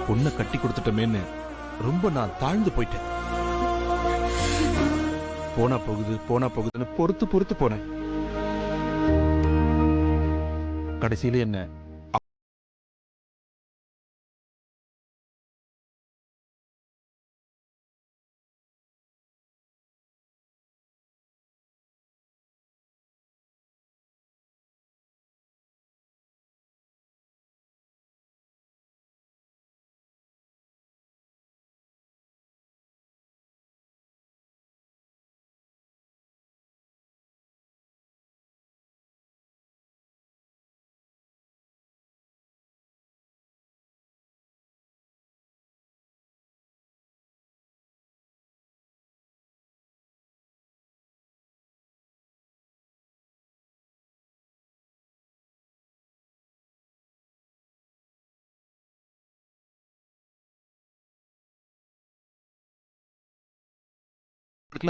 பொண்ணை கட்டி கொடுத்துட்டமேன்னு ரொம்ப நான் தாழ்ந்து போயிட்டேன். போனா போகுதுன்னு பொறுத்து பொறுத்து போனேன். கடைசியில என்ன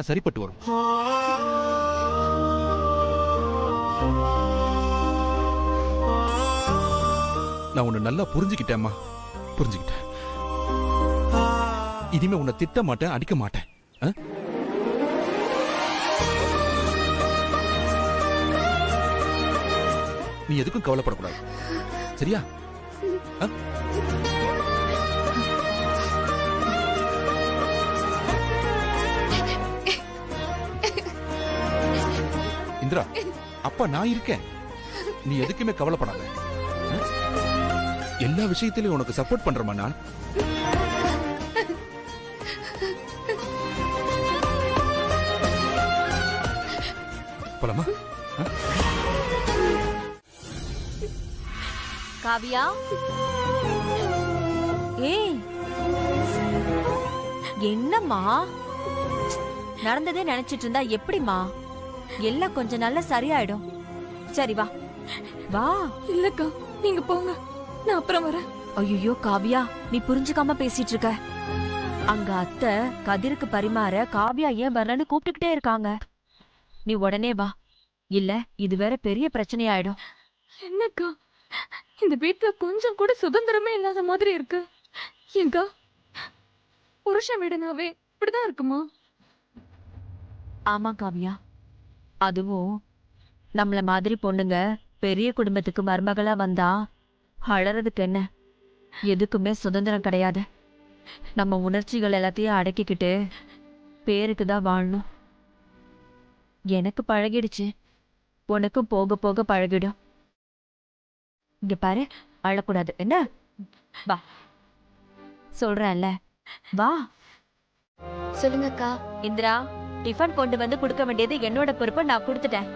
சரிப்பட்டு வரும். நான் உன்னை நல்லா புரிஞ்சுக்கிட்டேம்மா, புரிஞ்சுக்கிட்டேன். இனிமே உன்னை திட்ட மாட்டேன், அடிக்க மாட்டேன். நீ எதுக்கும் கவலைப்படக்கூடாது, சரியா? இந்திரா, அப்பா நான் இருக்கேன், நீ எதுக்குமே கவலைப்படாத. எல்லா விஷயத்திலும் உனக்கு சப்போர்ட் பண்றமா நான். போலாமா? காவியா, ஏய் என்னம்மா நடந்ததே நினைச்சிட்டு இருந்தா எப்படிமா? எல்லாம் கொஞ்ச நாள்ல சரியாயிடும். சரி வா வா. இல்லக்கா, நீங்க போங்க, நான் அப்புறம் வரேன். ஐயோ காவியா, நீ புரிஞ்சுக்காம பேசிட்டு இருக்க. அங்க அத்தை கதிருக்கு பரிமாற காவியா ஏன் வரலன்னு கூப்பிட்டுக்கிட்டே இருக்காங்க. நீ உடனே வா, இல்ல இது வேற பெரிய பிரச்சனையாயிடும். என்னக்கா, இந்த வீட்டுல கொஞ்சம் கூட சுதந்திரமே இல்லாத மாதிரி இருக்கு. ஏங்கா, புருஷன் வீடுனாவே இப்படிதான் இருக்குமா? ஆமா காவியா, அதுவும் நம்மள மாதிரி பொண்ணுங்க பெரிய குடும்பத்துக்கு மருமகளா வந்தா அழறதுக்கு என்ன, எதுக்குமே சுதந்திரம் கிடையாது. நம்ம உணர்ச்சிகள் எல்லாத்தையும் அடக்கிக்கிட்டு பேருக்கு தான் வாழணும். எனக்கு பழகிடுச்சு, உனக்கும் போக போக பழகிடும். இங்க பாரு, அழக்கூடாது என்ன? வா சொல்றேன்ல, வா. சொல்லுங்கக்கா. இந்திரா, டிஃபன் கொண்டு வந்து கொடுக்க வேண்டியது என்னோட பொறுப்பு, நான் கொடுத்துட்டேன்.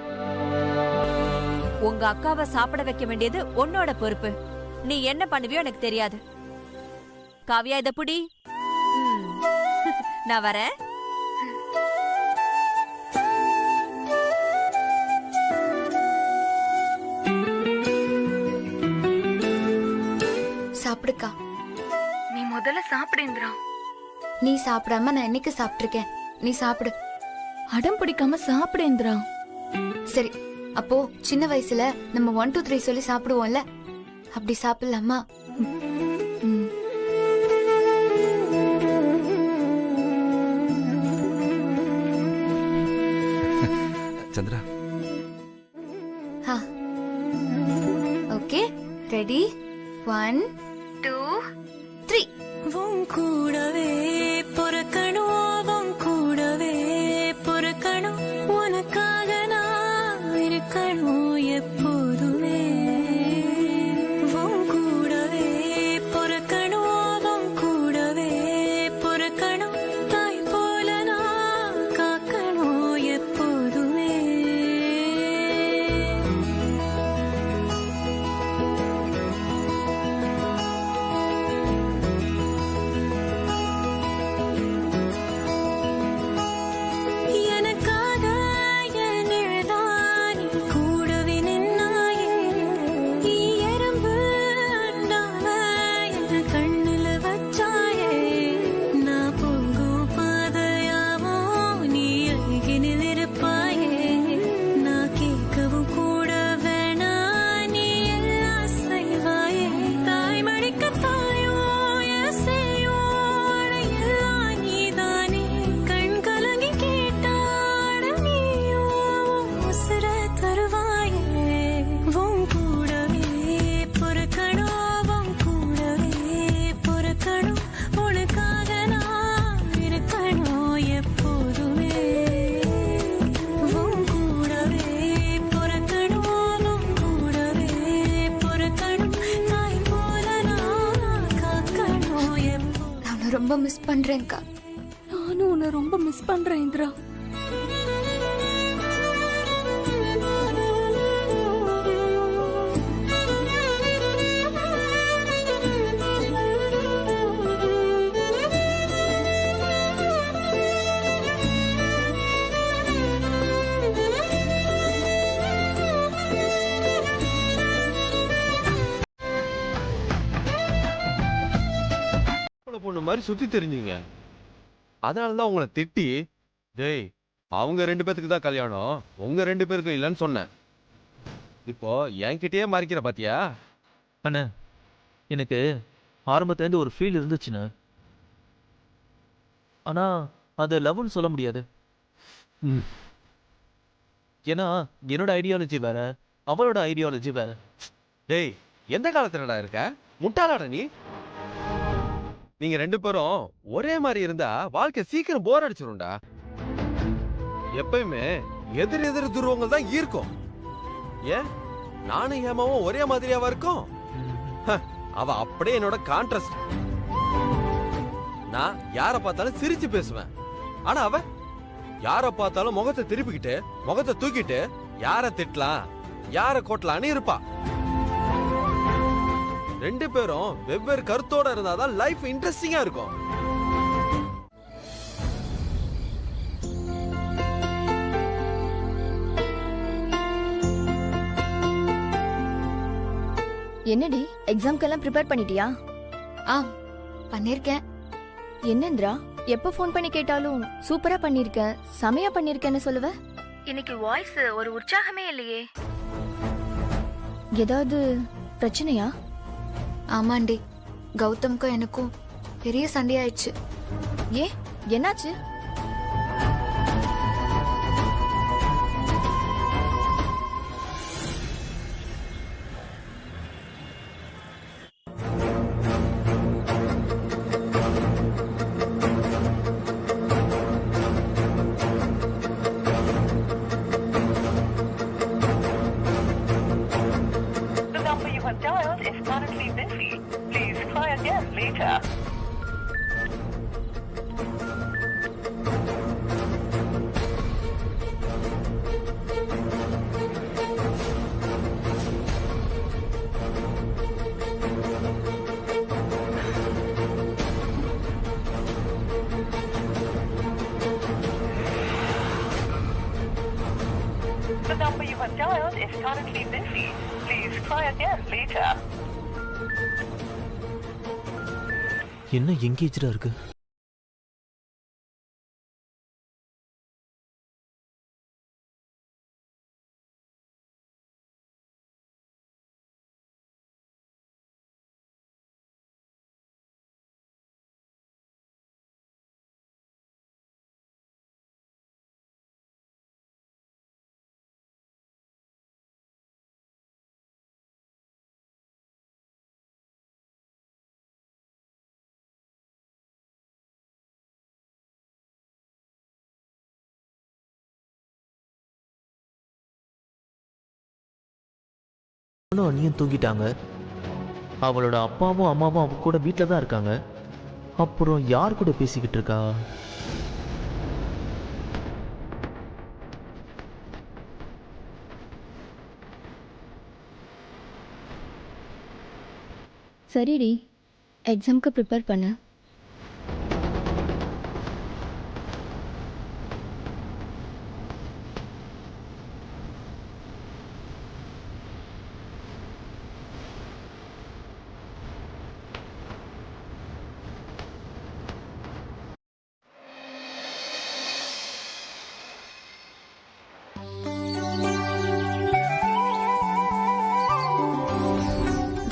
உங்க அக்காவை சாப்பிட வைக்க வேண்டியது உன்னோட பொறுப்பு. நீ என்ன பண்ணுவியோ எனக்கு தெரியாது. காவியா, இத புடி. நான் வரேன். சாப்பிடுக்கா. நீ முதல்ல சாப்பிடு இந்திரா. நீ சாப்பிடாம நான் என்னைக்கு சாப்பிட்டிருக்கேன்? நீ சாப்பிடு. அடம் பிடிக்காம சாப்பிடு இந்திரா. சரி, அப்போ சின்ன வயசுல நம்ம 1 2 3 சொல்லி சாப்பிடுவோம்ல, அப்படி சாப்பிடலாமா? Chandra, okay, ready? 1 2 3. கூடவே பொறுக்கணும், கூடவே பொறுக்கணும், உனக்காக நான் இருக்கணும் எப்போதுமே. கூடவே பொறுக்கணும், கூடவே பொறுக்கணும், தாய் போல நான் காக்கணும் எப்போதுமே. எனக்காக என் நிழல்தான் கூட ரொம்ப மிஸ் பண்றேன்க்கா. நானும் உன்னை ரொம்ப மிஸ் பண்றேன் இந்திரா. பொண்ணு மாதிரி சுத்தி தெரிஞ்சீங்க, அதனாலதான் உங்களை திட்டி, டேய் அவங்க 2 பேத்துக்கு தான் கல்யாணம், உங்க 2 பேருக்கும் இல்லைன்னு சொன்னேன். இப்போ என்கிட்டயே மறைக்கிற பாத்தியா? அண்ணா, எனக்கு ஆரம்பத்துலேருந்து ஒரு ஃபீல் இருந்துச்சுண்ணே. ஆனால் அது லவ்னு சொல்ல முடியாது. ஏன்னா என்னோட ஐடியாலஜி வேற, அவளோட ஐடியாலஜி வேற. டேய் எந்த காலத்துலடா இருக்க? முட்டாளாடா நீ. நீங்க 2 பேரும் ஒரே மாதிரி இருந்தா வாழ்க்கை சீக்கிரம் போர் அடிச்சிரும்டா. எப்பயுமே எதிர் எதிர் துருவங்கள் தான் ஈர்க்கும். ஏன் நானும் ஹேமாவும் ஒரே மாதிரியாவா இருக்கும்? அவ அப்படியே என்னோட கான்ட்ராஸ்ட். நான் யார பார்த்தாலும் சிரிச்சு பேசுவேன், ஆனா அவ யார பார்த்தாலும் முகத்தை திருப்பிக்கிட்டு முகத்தை தூக்கிட்டு யார திட்டலாம் யார கோட்டலான்னு இருப்பா. 2 பேரும் வெவ்வேறு கருத்தோட இருந்தாதான் லைஃப் இன்ட்ரெஸ்டிங்கா இருக்கும். என்னடி எக்ஸாம்க்கெல்லாம் ப்ரிப்பேர் பண்ணிட்டியா? ஆ பண்ணிருக்கேன். என்னந்திரா, எப்ப ஃபோன் பண்ணி கேட்டாலும் சூப்பரா பண்ணிருக்க, செமையா பண்ணிருக்கேன்னு சொல்லுவ. இன்னைக்கு வாய்ஸ் ஒரு உற்சாகமே இல்லையே. ஏதாவது பிரச்சனையா? ஆமாண்டி, கௌதம்க்கும் எனக்கும் பெரிய சண்டையாயிடுச்சு. ஏ என்னாச்சு? The number you have dialed is currently busy. Please try again later. என்ன எங்கேஜ்டா இருக்கு? அண்ணியும் தூங்கிட்டாங்க. அவளோட அப்பாவும் அம்மாவும் அவ கூட வீட்டில் தான் இருக்காங்க. அப்புறம் யார் கூட பேசிக்கிட்டு இருக்கா? சரிடி, எக்ஸாம்க்கு ப்ரிப்பேர் பண்ணு.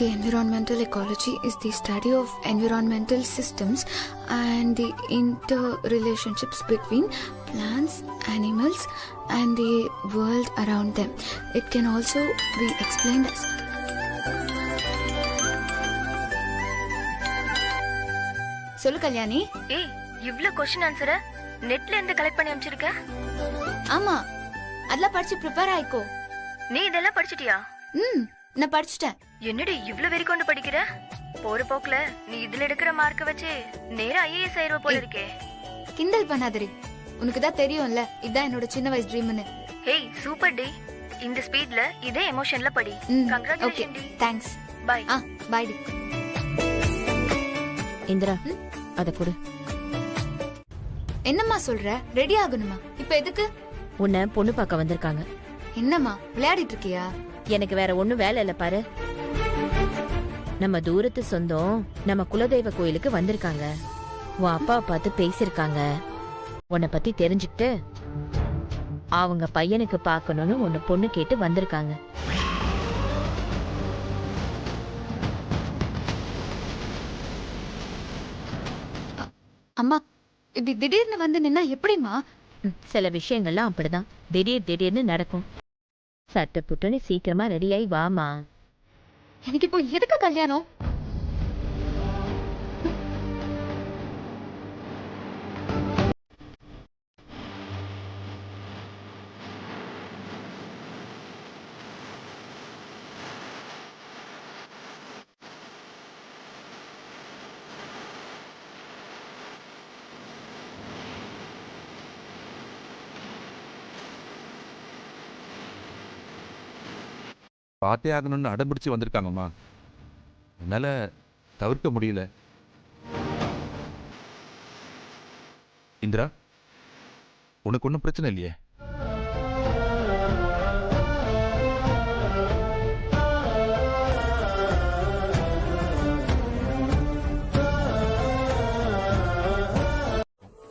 The environmental ecology is the study of environmental systems and the interrelationships between plants, animals, and the world around them. It can also be explained as சொல்லு கல்யாணி. ஏய், இவ்ளோ क्वेश्चन ஆன்சர் நெட்ல இருந்து கலெக்ட் பண்ணி அனுப்பிச்சிருக்க? ஆமா, அதெல்லாம் படிச்சு ப்ரிப்பேர் ஆயிக்கோ. நீ இதெல்லாம் படிச்சிட்டியா? நான் படிச்சிட்டேன். என்னடி இவ்ளோ வெறி கொண்டு படிக்கிற? போற போக்குல நீ இதுல எடுக்கிற மார்க்க வச்சு நேரா ஐஏஎஸ் ஆயிருவ போல இருக்கே. கிண்டல் பண்ணாதரி. உனக்கு தான் தெரியும்ல இதான் என்னோட சின்ன வயசு ட்ரீம்னு. Hey super D. இந்த ஸ்பீட்ல இதே எமோஷன்ல படி. ஓகே கங்க்ராச்சுலேஷன் டி. தேங்க்ஸ். பை. பை டி. இந்திரா அத கொடு. என்னம்மா சொல்ற? ரெடி ஆகணுமா? இப்ப எதுக்கு? உன்னை பொண்ணு பார்க்க வந்திருக்காங்க. என்னம்மா விளையாடிட்டு இருக்கியா? எனக்கு வேற ஒண்ணும் வேலை இல்ல பாரு. நம்ம தூரத்து சொந்தம் நம்ம குலதெய்வ கோயிலுக்கு வந்திருக்காங்க. உன் அப்பாவை பார்த்து பேசிருக்காங்க. உன்னை பத்தி தெரிஞ்சுக்கிட்டு அவங்க பையனுக்கு பார்க்கணும்னு உன்னை பொண்ணு கேட்டு வந்திருக்காங்க. அம்மா இப்படி திடீர்னு வந்து நின்னா எப்படிமா? சில விஷயங்கள்லாம் அப்படிதான் திடீர்னு நடக்கும். சட்ட புட்டுன்னு சீக்கிரமா ரெடியாயி வாமா. எனக்கு இப்போ எதுக்கு கல்யாணம்? பார்த்தே ஆகணும்னு அடம்பிடிச்சு வந்திருக்காங்கம்மா. என்னால தவிர்க்க முடியல. இந்திரா, உனக்கு ஒன்றும் பிரச்சனை இல்லையே?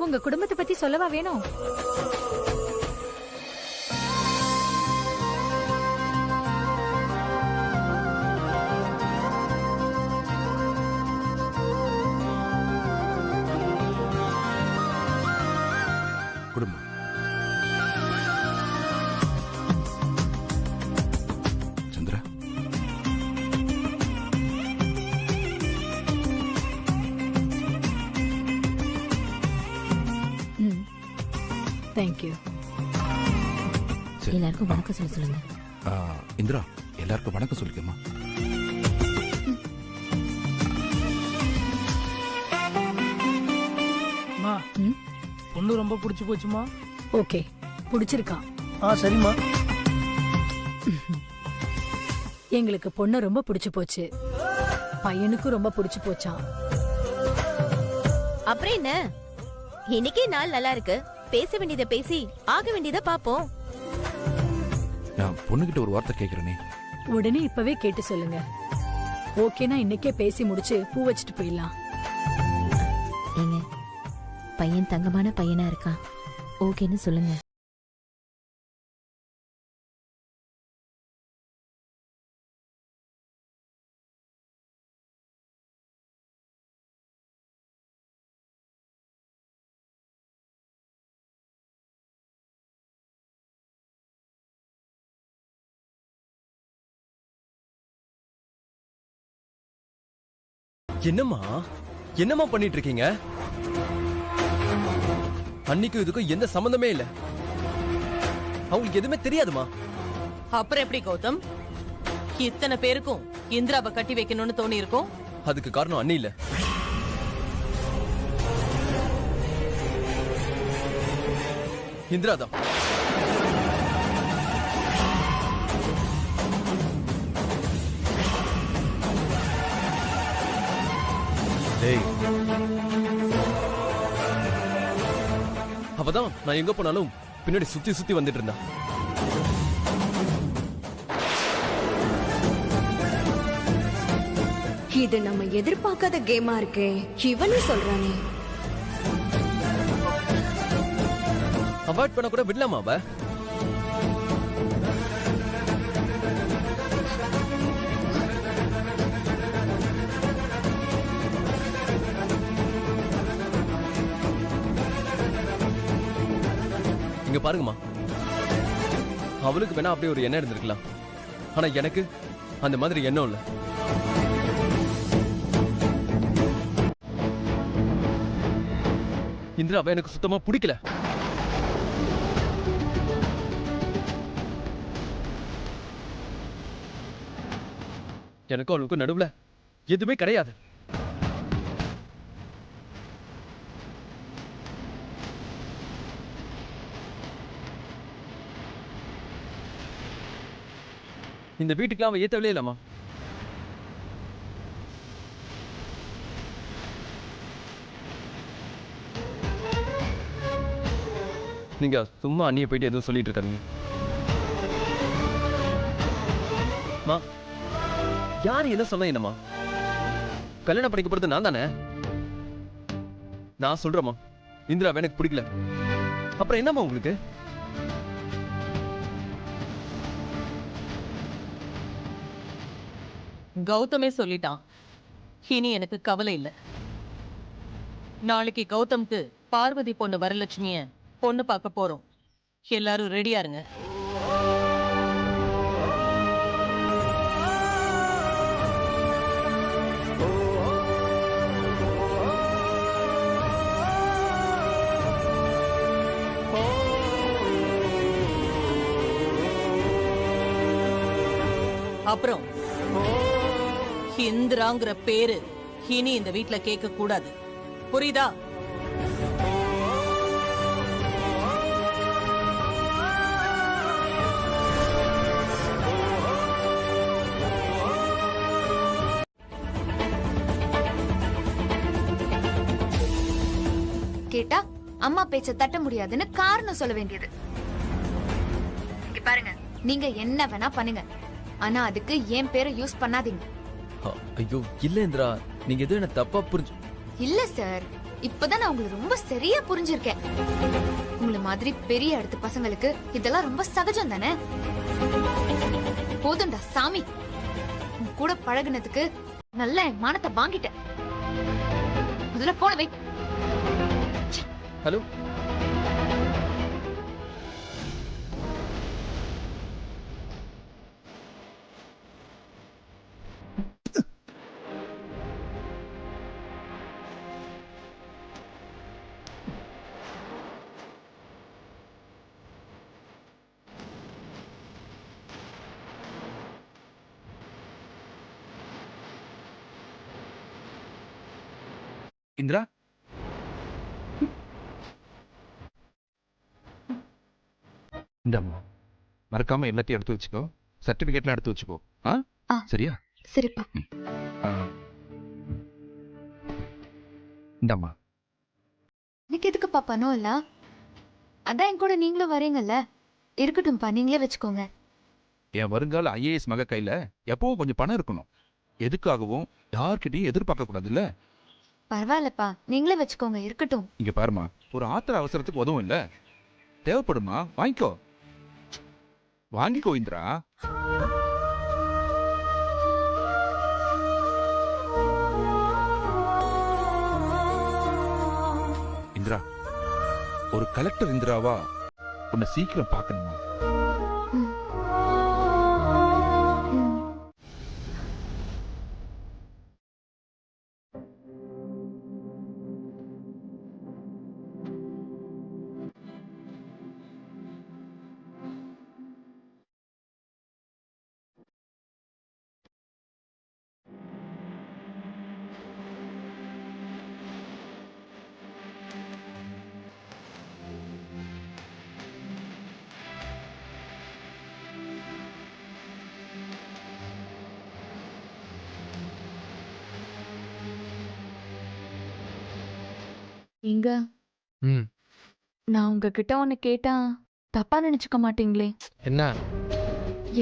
உங்க குடும்பத்தை பத்தி சொல்லவா வேணும்? குடும்பம் சந்திரா, தேங்க்யூ. எல்லாருக்கும் வணக்கம் சொல்லுங்க. இந்திரா, எல்லாருக்கும் வணக்கம் சொல்லிக்கம்மா. பொண்ணு ரொம்ப பிடிச்சு போச்சுமா? ஓகே, பிடிச்சிருக்கான். சரிம்மா. எங்களுக்கு பொண்ணு ரொம்ப பிடிச்சு போச்சு. பையனுக்கும் ரொம்ப பிடிச்சு போச்சான். அப்புறம் என்ன, இன்னைக்கே நாள் நல்லா இருக்கு. பேச வேண்டியதை பேசி ஆக வேண்டியதை பாப்போம். நான் பொண்ணுகிட்ட ஒரு வார்த்தை கேட்கிறேனே. உடனே இப்பவே கேட்டு சொல்லுங்க. ஓகேனா இன்னைக்கே பேசி முடிச்சு பூ வச்சுட்டு போயிடலாம். ஏங்க, பையன் தங்கமான பையனா இருக்கான். ஓகேன்னு சொல்லுங்க. என்னம்மா பண்ணிட்டு இருக்கீங்க? அன்னைக்கும் இதுக்கும் எந்த சம்பந்தமே இல்ல. அவங்களுக்கு எதுவுமே தெரியாதுமா. அப்புறம் எப்படி கௌதம் இத்தனை பேருக்கும் இந்திராவை கட்டி வைக்கணும்னு தோணி இருக்கும்? அதுக்கு காரணம் அண்ணி இல்ல, இந்திரா தான். அவதான் நான் எங்க போனாலும் பின்னாடி சுத்தி சுத்தி வந்துட்டு இருந்தா. இது நம்ம எதிர்பார்க்காத கேமா இருக்கே. இவனே சொல்றானே. அவாய்ட் பண்ண கூட விடலாமா அவ? இங்க பாருங்கம்மா, அவளுக்கு வேணா அப்படியே ஒரு எண்ணம் இருந்திருக்கலாம். ஆனா எனக்கு அந்த மாதிரி எண்ணம் இல்ல. இந்திராவை எனக்கு சுத்தமா பிடிக்கல. எனக்கும் அவளுக்கும் நடுவுல எதுவுமே கிடையாது. இந்த வீட்டுக்குலாம் அவன் ஏத்தவளே இல்லம்மா. நீங்க சும்மா அண்ணியை போயிட்டு எதுவும் சொல்லிட்டு இருக்காங்க. யாரு என்ன சொன்ன என்னம்மா? கல்யாணம் பண்ணிக்க போறது நான் தானே. நான் சொல்றேம்மா, இந்திரா எனக்கு பிடிக்கல. அப்புறம் என்னம்மா உங்களுக்கு? கௌதமே சொல்லிட்டான். இனி எனக்கு கவலை இல்லை. நாளைக்கு கௌதம்க்கு பார்வதி பொண்ணு வரலட்சுமிய பொண்ணு பார்க்க போறோம். எல்லாரும் ரெடியா இருங்க. அப்புறம் இந்திராங்கிற பேரு இனி இந்த வீட்ல கேட்க கூடாது. புரியுதா? கேட்டா அம்மா பேச்ச தட்ட முடியாதுன்னு காரணம் சொல்ல வேண்டியது. இங்க பாருங்க, நீங்க என்ன வேணா பண்ணுங்க, ஆனா அதுக்கு என் பேரை யூஸ் பண்ணாதீங்க. ஐயோ இல்ல இந்திரா, நீங்க எதுவும் என்ன தப்பா புரிஞ்சு. இல்ல சார், இப்பதான் நான் உங்களுக்கு ரொம்ப சரியா புரிஞ்சிருக்கேன். உங்களை மாதிரி பெரிய அடுத்த பசங்களுக்கு இதெல்லாம் ரொம்ப சகஜம் தானே. போதும்டா சாமி, உன் கூட பழகுனதுக்கு நல்ல என் மானத்தை வாங்கிட்டேன். முதல்ல போன வை. ஹலோ, இந்திரா, இந்தம்மா மறக்காம எல்லாத்தையும் எடுத்து வச்சுக்கோ. சர்டிபிகேட்லாம் எடுத்து வச்சுக்கோ. சரியா? சரிப்பா. இந்தம்மா. எனக்கு எதுக்குப்பா பணம் இல்ல? அதான் என் கூட நீங்களும் வரீங்கல்ல, இருக்கட்டும்ப்பா, நீங்களே வச்சுக்கோங்க. என் வருங்கால IAS மக கையில எப்பவும் கொஞ்சம் பணம் இருக்கணும். எதுக்காகவும் யார்கிட்டையும் எதிர்பார்க்க கூடாதுல்ல. பரவாயில்லப்பா, நீங்களே வச்சுக்கோங்க, இருக்கட்டும். இங்க பாருமா, ஒரு ஆத்திர அவசரத்துக்கு உதவும் இல்ல, தேவைப்படுமா வாங்கிக்கோ. வாங்கிக்கோ இந்திரா. இந்திரா, ஒரு கலெக்டர் இந்திராவா உன்னை சீக்கிரம் பார்க்கணுமா? இங்க நான் உங்ககிட்ட ஒன்னு கேட்டா தப்பா நினைச்சுக்க மாட்டீங்களே? என்ன?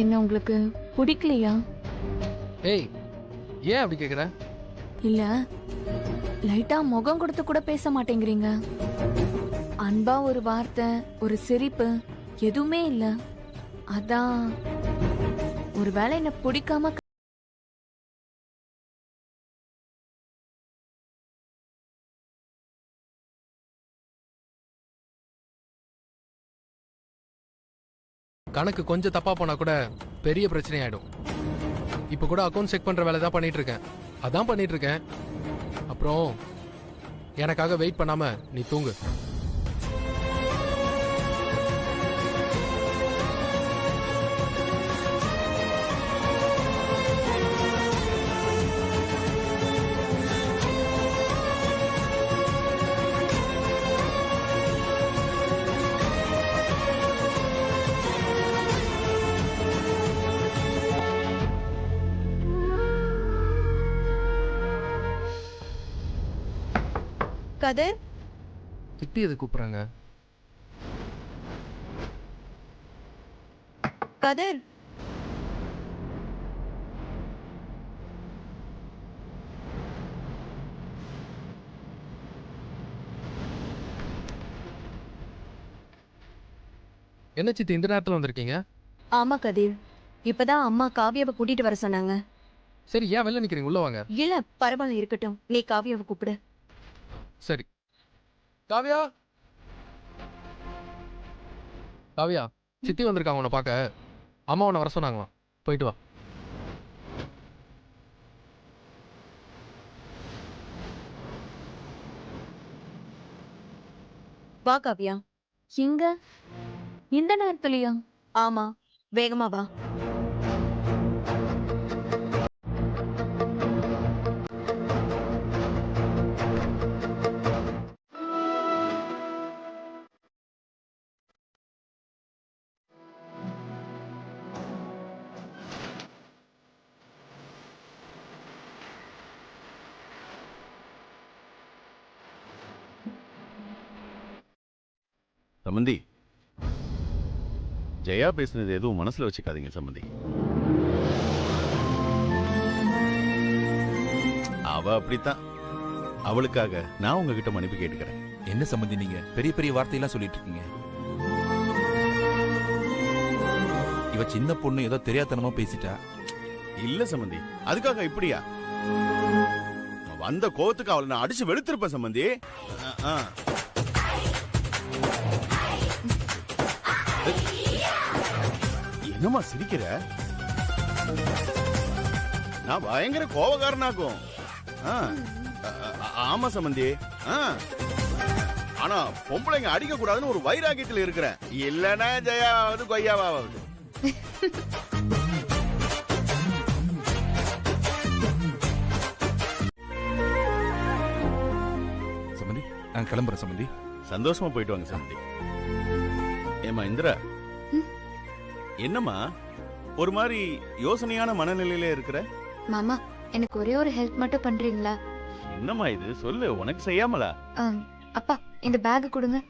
என்ன உங்களுக்கு பிடிக்கலையா? ஏய், ஏன் அப்படி கேக்குற? இல்ல, லைட்டா முகம் கொடுத்து கூட பேச மாட்டேங்கிறீங்க. அன்பா ஒரு வார்த்தை, ஒரு சிரிப்பு எதுவுமே இல்ல. அதான் ஒருவேளை என்ன பிடிக்காம கணக்கு கொஞ்சம் தப்பா போனா கூட பெரிய பிரச்சனை ஆயிடும். இப்ப கூட அக்கௌண்ட் செக் பண்ற வேலை தான் பண்ணிட்டு இருக்கேன். அதான் பண்ணிட்டு இருக்கேன். அப்புறம் எனக்காக வெயிட் பண்ணாம நீ தூங்கு. கதிர் சித்தி எது கூப்பிடுறாங்க? கதிர் என்ன சித்தி இந்த நேரத்தில் வந்திருக்கீங்க? ஆமா கதிர், இப்பதான் அம்மா காவியாவை கூட்டிட்டு வர சொன்னாங்க. சரி, ஏன் வெளில நிற்கிறீங்க? உள்ள வாங்க. இல்ல பரவாயில்ல, இருக்கட்டும். நீ காவியாவை கூப்பிடு. சரி. காவியா, காவியா, சித்தி வந்திருக்காங்க உன்னை பார்க்க. அம்மா உன்னை வர சொன்னாங்களாம். போயிட்டு வா. வா காவியா. இங்க இந்த நேரத்துலயா? ஆமா, வேகமா வா. சம்பந்தி, ஜெயா பேசுனது எதுவும் மனசுல வச்சுக்காதீங்க சம்பந்தி. அவ அப்படித்தான். அவளுக்காக நான் உங்ககிட்ட மன்னிப்பு கேட்டுக்கிறேன். என்ன சம்பந்தி நீங்க பெரிய பெரிய வார்த்தையெல்லாம் சொல்லிட்டு இருக்கீங்க? இவ சின்ன பொண்ணு ஏதோ தெரியாதனமா பேசிட்டா. இல்ல சம்பந்தி, அதுக்காக இப்படியா? வந்த கோவத்துக்கு அவளை நான் அடிச்சு வெளுத்திருப்பேன் சம்பந்தி. என்னம்மா சிரிக்கிற? நான் பயங்கர கோவக்காரனாக்கும். ஆமா சம்பந்தி. ஆனா பொம்பளைங்க அடிக்க கூடாதுன்னு ஒரு வைராக்கியத்தில் இருக்கிறேன். இல்லன்னா ஜெயாவது கொய்யாவாவது. சம்பந்தி, நான் கிளம்புறேன் சம்பந்தி. சந்தோஷமா போயிட்டு வாங்க சம்பந்தி. ஏமா இந்திரா, என்னம்மா ஒரு மாதிரி யோசனையான மனநிலையில இருக்கிற? மாமா, எனக்கு ஒரே ஒரு ஹெல்ப் மட்டும் பண்றீங்களா? என்னம்மா இது, சொல்லு. உனக்கு செய்யாமலா? அப்பா, இந்த பேக் கொடுங்க.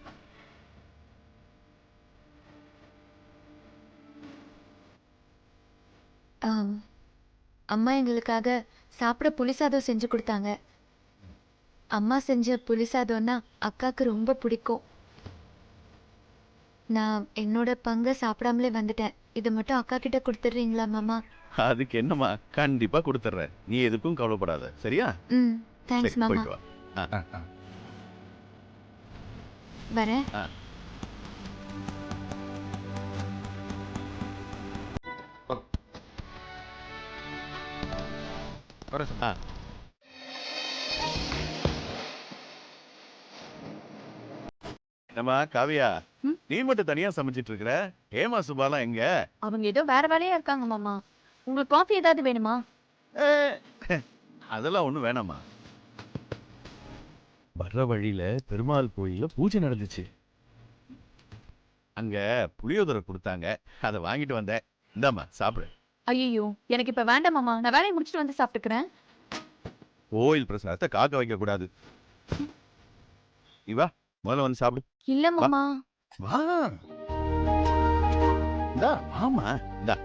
அம்மா எங்களுக்காக சாப்பிட புளிசாதம் செஞ்சு கொடுத்தாங்க. அம்மா செஞ்ச புளிசாதம்னா அக்காக்கு ரொம்ப பிடிக்கும். நான் என்னோட பங்கை சாப்பிடாமலே வந்துட்டேன். இது மட்டும் அக்கா கிட்ட கொடுத்துடுறீங்களா மாமா? அதுக்கு என்னம்மா, கண்டிப்பா கொடுத்துட்றேன். நீ எதுக்கும் கவலைப்படாத, சரியா? தேங்க்ஸ் மாமா. போயிட்டு வா. வரேன். என்னம்மா காவியா, நீ மட்டும் தனியா சமைச்சிட்டு இருக்கிற? ஏமா சுபாலாம் எங்க? அவங்க ஏதோ வேற வேலையா இருக்காங்க மாமா. உங்களுக்கு காஃபி ஏதாவது வேணுமா? அதெல்லாம் ஒண்ணும் வேணாமா. வர்ற வழியில பெருமாள் கோயில்ல பூஜை நடந்துச்சு. அங்க புளியோதரை கொடுத்தாங்க, அதை வாங்கிட்டு வந்தேன். இந்தாம்மா சாப்பிடு. ஐயோ, எனக்கு இப்ப வேண்டாம் மாமா. நான் வேலையை முடிச்சிட்டு வந்து சாப்பிட்டுக்கிறேன். கோயில் பிரசாதத்தை காக்க வைக்க கூடாது. இவா முதல்ல வந்து சாப்பிடு. இல்ல மாமா. வா. இந்தா ஆமா, இந்தா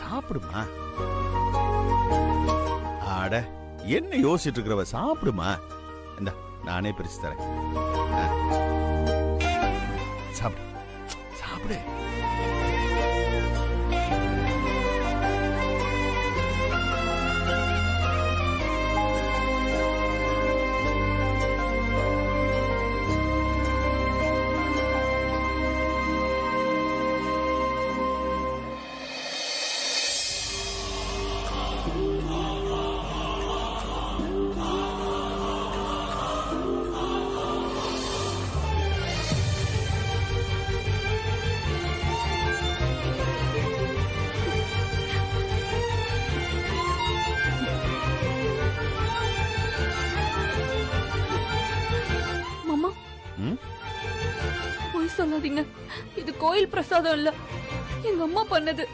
சாப்பிடுமா. ஆட, என்ன யோசிச்சுட்டு இருக்கிறவ? சாப்பிடுமா. இந்தா நானே பிரிச்சு தரேன். சாப்பிடு சாப்பிடு. சொல்லாதீங்க, இது கோயில் பிரசாதம் இல்ல, எங்க அம்மா பண்ணது.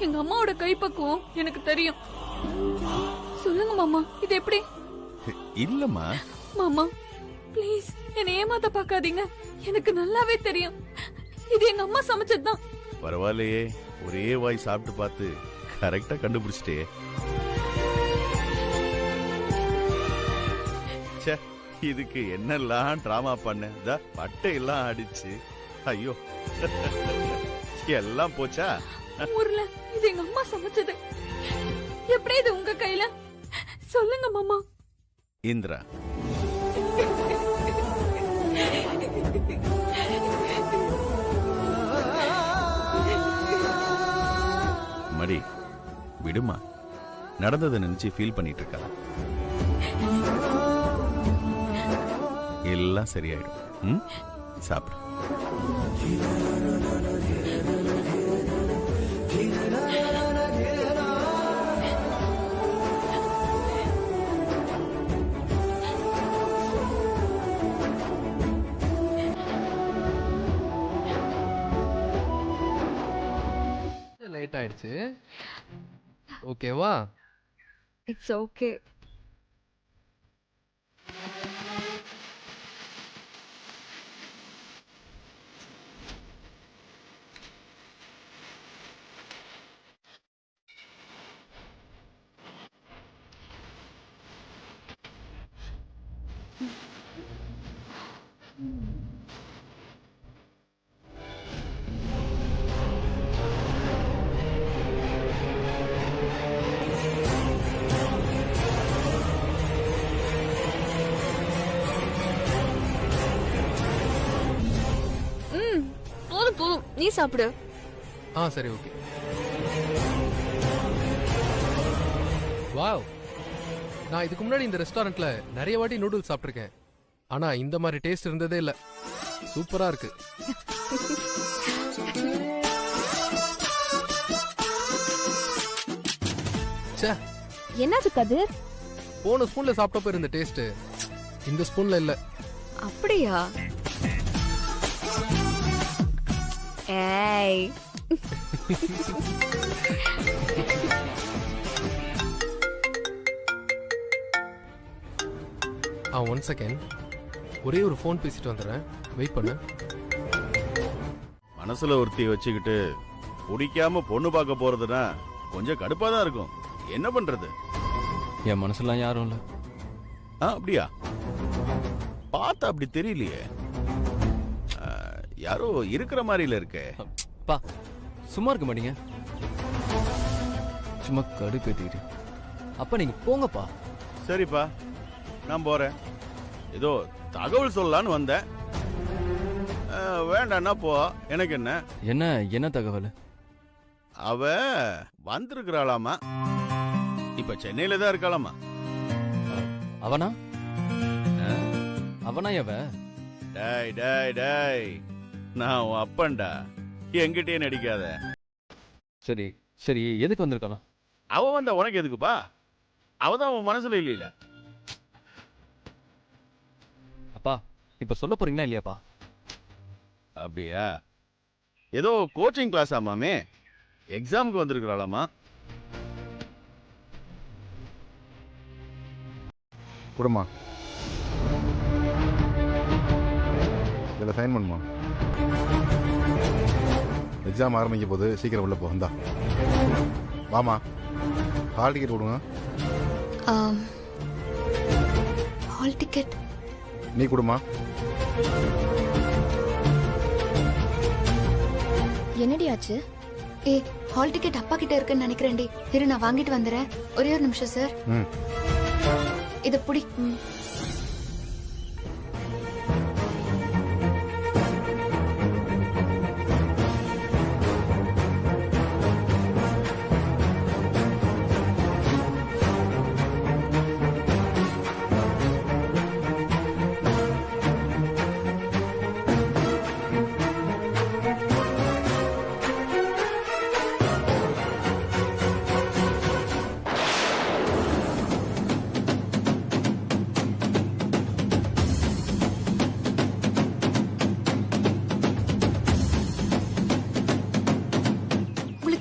எங்க அம்மாவோட கைப்பக்குவம் எனக்கு தெரியும். சொல்லுங்க சொல்லுங்க மாமா, இது எப்படி? இல்லம்மா. மாமா ப்ளீஸ் என்னை ஏமாத்த பார்க்காதீங்க. எனக்கு நல்லாவே தெரியும் இது எங்க அம்மா சமைச்சதுதான். பரவாயில்லையே, ஒரே வாய் சாப்பிட்டு பார்த்து கரெக்டா கண்டுபிடிச்சிட்டே. ச்சே, இதுக்கு என்னெல்லாம் டிராமா பண்ண, பட்டை எல்லாம் அடிச்சு. ஐயோ, எல்லாம் போச்சா? ஊர்ல இது எங்க அம்மா சமைச்சது. எப்படி இது உங்க கையில? சொல்லுங்க மாமா. இந்திரா, மடி விடுமா, நடந்ததை நினைச்சு ஃபீல் பண்ணிட்டு இருக்கா. எல்லாம் சரியாயிடும். சாப்பிடு. லேட் ஆயிடுச்சு. ஓகேவா? It's okay. போதும், நீ சாப்பிடு. சரி, ஓகே. வாவ், நான் இதுக்கு முன்னாடி இந்த ரெஸ்டாரண்ட்ல நிறைய வாட்டி நூடுல்ஸ் சாப்பிட்டிருக்கேன். ஆனா இந்த மாதிரி டேஸ்ட் இருந்ததே இல்ல. சூப்பரா இருக்கு. என்னது கதிர்? போன ஸ்பூன்ல சாப்பிட்டப்ப இருந்த டேஸ்ட் இந்த ஸ்பூன்ல இல்ல. அப்படியா? ஏய், ஒன் செகண்ட், ஒரே ஒரு ஃபோன் பேசிட்டு வந்துடுறேன். வெயிட் பண்ணு. மனசுல ஒருத்தி வச்சுக்கிட்டு பிடிக்காம பொண்ணு பார்க்க போறதுன்னா கொஞ்சம் கடுப்பா தான் இருக்கும். என்ன பண்றது? என் மனசுலாம் யாரும் இல்ல. அப்படியா? பார்த்தா அப்படி தெரியலையே. யாரோ இருக்கிற மாதிரில இருக்கே. பா, சும்மா இருக்க மாட்டீங்க. சும்மா கடுப்பேத்திக்கிட்டு. அப்ப நீங்க போங்கப்பா. சரிப்பா, நான் போறேன். ஏதோ தகவல் சொல்லலான்னு வந்தேன். வேண்டான்னா போ, எனக்கு என்ன. என்ன தகவல்? அவ வந்திருக்கிறாளாமா. இப்ப சென்னையில தான் இருக்காளாமா. அவனா? அவனா எவ? டேய் டேய் டேய், நான் உன் அப்பன்டா, என்கிட்டயே நடிக்காத. சரி சரி, எதுக்கு வந்திருக்கானா? அவ வந்தா உனக்கு எதுக்குப்பா? அவதான் உன் மனசுல இல்ல. அப்பா, இப்ப சொல்ல போறீங்களா இல்லையாப்பா? அப்படியா? ஏதோ கோச்சிங் கிளாஸ் ஆமாமே, எக்ஸாமுக்கு வந்திருக்கிறாளாமா. குடுமா, இதில் சைன் பண்ணுமா. எக்ஸாம் ஆரம்பிக்க போது சீக்கிரம் உள்ள போந்தா. வாமா, ஹால் டிக்கெட் கொடுங்க. ஹால் டிக்கெட் நீ கொடுமா. என்னடி ஆச்சு? ஹால் டிக்கெட் அப்பா கிட்ட இருக்குன்னு நினைக்கிறேன்டி. இரு, நான் வாங்கிட்டு வந்துடுறேன். ஒரே ஒரு நிமிஷம் சார். இத புடி.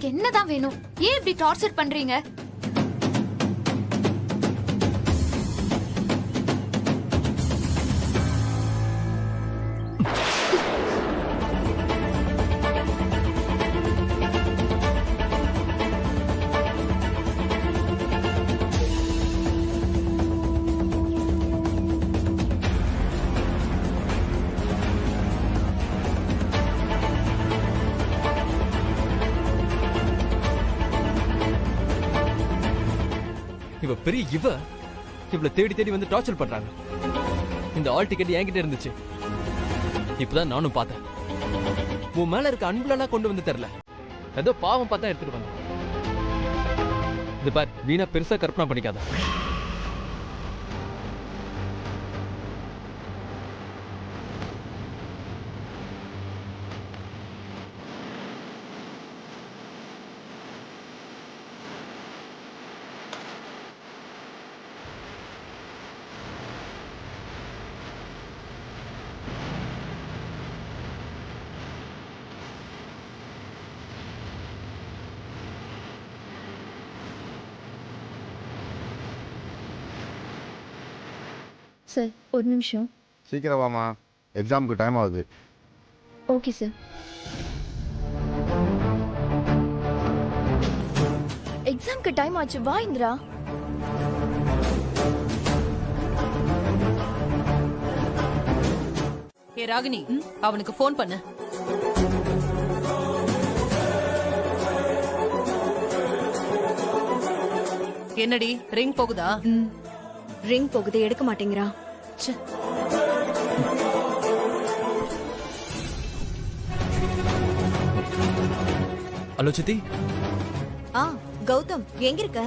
என்னதான் வேணும்? ஏன் இப்படி டார்ச்சர் பண்றீங்க? இவ பெரிய இவளை தேடி தேடி வந்து டார்ச்சர் பண்றாங்க. இந்த ஆல் டிக்கெட் என்கிட்ட இருந்துச்சு. இப்பதான் நானும் பார்த்தேன். உன் மேல இருக்க அன்புலாம் கொண்டு வந்து தரல, ஏதோ பாவம் பார்த்தா எடுத்துட்டு வந்தேன். இது பார், வீணா பெருசா கற்பனை பண்ணிக்காத. சார் ஒரு நிமிஷம். சீக்கிரம் வாமா, எக்ஸாமுக்கு டைம் ஆகுது. Okay sir. எக்ஸாம்க்கு டைம் ஆச்சு, வா இந்திரா. ஏ ராகினி, அவனுக்கு ஃபோன் பண்ணு. என்னடி ரிங் போகுதா? ரிங் போகுது, எடுக்க மாட்டேங்கிறா. ஹலோ சித்தி. கௌதம் எங்க இருக்க?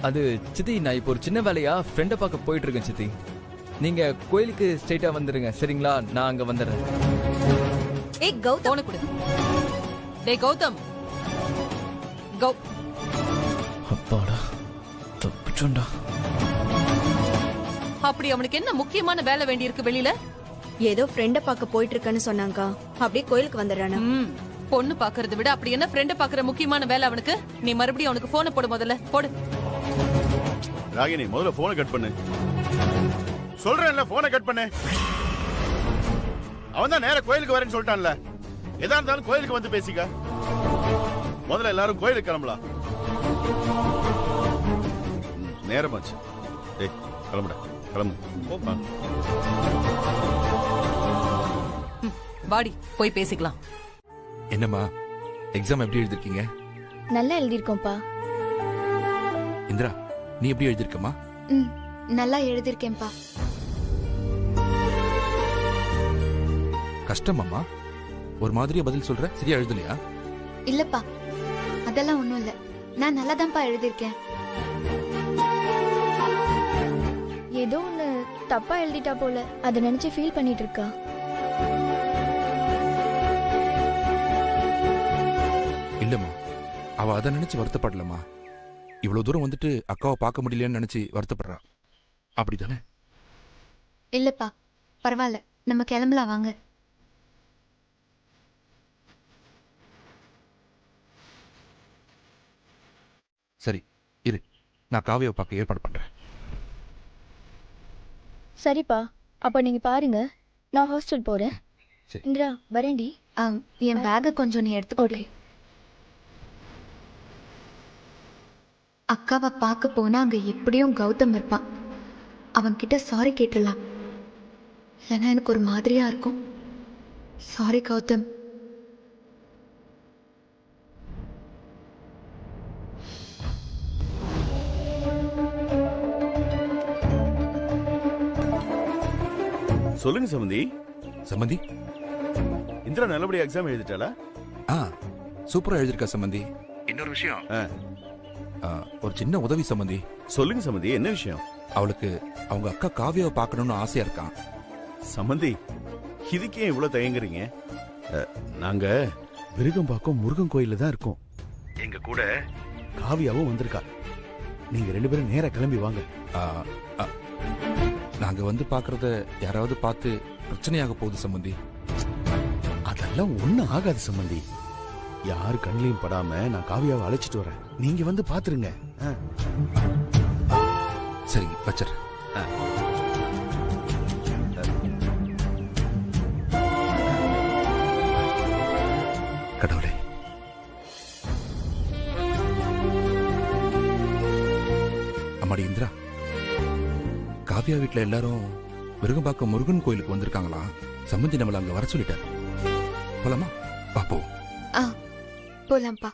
அது சித்தி, நான் இப்போ ஒரு சின்ன வேலையா ஃப்ரெண்டை பார்க்க போயிட்டு இருக்கேன் சித்தி. நீங்க கோயிலுக்கு ஸ்ட்ரைட்டா வந்துருங்க, சரிங்களா? நான் அங்க வந்துடுறேன். ஏய் கௌதம், போன கொடு. டேய் கௌதம். அப்பாடா, தப்பிச்சோண்டா. அப்படி அவனுக்கு என்ன முக்கியமான வேலை வேண்டி இருக்கு வெளியில? ஏதோ ஃப்ரெண்ட பார்க்க போயிட்டு இருக்கேன்னு சொன்னாங்க. அப்படியே கோயிலுக்கு வந்துடுறானா? பொண்ணு பாக்குறத விட அப்படி என்ன ஃப்ரெண்ட பாக்குற முக்கியமான வேலை அவனுக்கு? நீ மறுபடியும் அவனுக்கு போனை போடு, முதல்ல போடு. ராகினி, முதல்ல போனை கட் பண்ணு. சொல்றேன்ல, போனை கட் பண்ணு. அவன் தான் நேரா கோயிலுக்கு வரேன்னு சொல்லிட்டான்ல. எதா இருந்தாலும் கோயிலுக்கு வந்து பேசிக்க. முதல்ல எல்லாரும் கோயிலுக்கு கிளம்பலாம். நேரமாச்சு. டேய் கிளம்புடா, கிளம்பு. வாடி போய் பேசிக்கலாம். என்னம்மா, எக்ஸாம் எப்படி எழுதிருக்கீங்க? நல்லா எழுதிருக்கோம்ப்பா. இந்திரா, நீ எப்படி எழுதிருக்கமா? நல்லா எழுதிருக்கேன்பா. கஷ்டமாம்மா? ஒரு மாதிரியா பதில் சொல்ற, சரியா எழுதலையா? இல்லப்பா, அதெல்லாம் ஒண்ணும் இல்ல. நான் நல்லாதான்ப்பா எழுதிருக்கேன். ஏதோ ஒண்ணு தப்பா எழுதிட்டா போல, அதை நினைச்சு ஃபீல் பண்ணிட்டு இருக்கா. இல்லம்மா, அவ அதை நினைச்சு வருத்தப்படலம்மா. இவ்வளவு தூரம் வந்துட்டு அக்காவை பார்க்க முடியலன்னு நினைச்சு வருத்தப்படுறா, அப்படித்தானே? இல்லப்பா, பரவாயில்ல, நம்ம கிளம்பலாம் வாங்க. சரி இரு, நான் காவியாவை பார்க்க ஏற்பாடு பண்றேன். சரிப்பா, அப்ப நீங்க பாருங்க, நான் ஹாஸ்டல் போறேன். சரி. இந்திரா வரேன்டி. என் பேக்கை கொஞ்சம் நீ எடுத்துக்கோடி. அக்காவை பார்க்க போனா அங்க எப்படியும் கௌதம் இருப்பான். அவன்கிட்ட சாரி கேட்டுடலாம். இல்லைன்னா எனக்கு ஒரு மாதிரியா இருக்கும். சாரி கௌதம். சொல்லுங்க சம்பந்தி. சம்பந்தி, இந்திரா நல்லபடியா எக்ஸாம் எழுதிட்டாளா? சூப்பரா எழுதிருக்கா சம்பந்தி. இன்னொரு விஷயம், ஒரு சின்ன உதவி சம்பந்தி. சொல்லுங்க சம்பந்தி, என்ன விஷயம்? அவளுக்கு அவங்க அக்கா காவியாவை பார்க்கணும்னு ஆசையா இருக்கான். சம்பந்தி, இதுக்கே இவ்வளவு தயங்குறீங்க? நாங்க விருகம்பாக்கம் முருகன் கோயில்ல தான் இருக்கோம். எங்க கூட காவியாவும் வந்திருக்கா. நீங்க 2 பேரும் நேரா கிளம்பி வாங்க. நாங்க வந்து பாக்குறத யாராவது பார்த்து பிரச்சனையாக போகுது சம்பந்தி. அதெல்லாம் ஒண்ணும் ஆகாது சம்பந்தி. யாரு கண்ணிலையும் படாம நான் காவியாவை அழைச்சிட்டு வரேன். நீங்க வந்து பாத்துருங்க. சரி, வச்சிரு. கடவுளே, அம்மாடி இந்திரா, காவியா வீட்டுல எல்லாரும் விருகம்பாக்கம் முருகன் கோயிலுக்கு வந்திருக்காங்களா? சம்பந்தி நம்மள அங்க வர சொல்லிட்டார். போலாமா? பாப்போம். போலாம்ப்பா.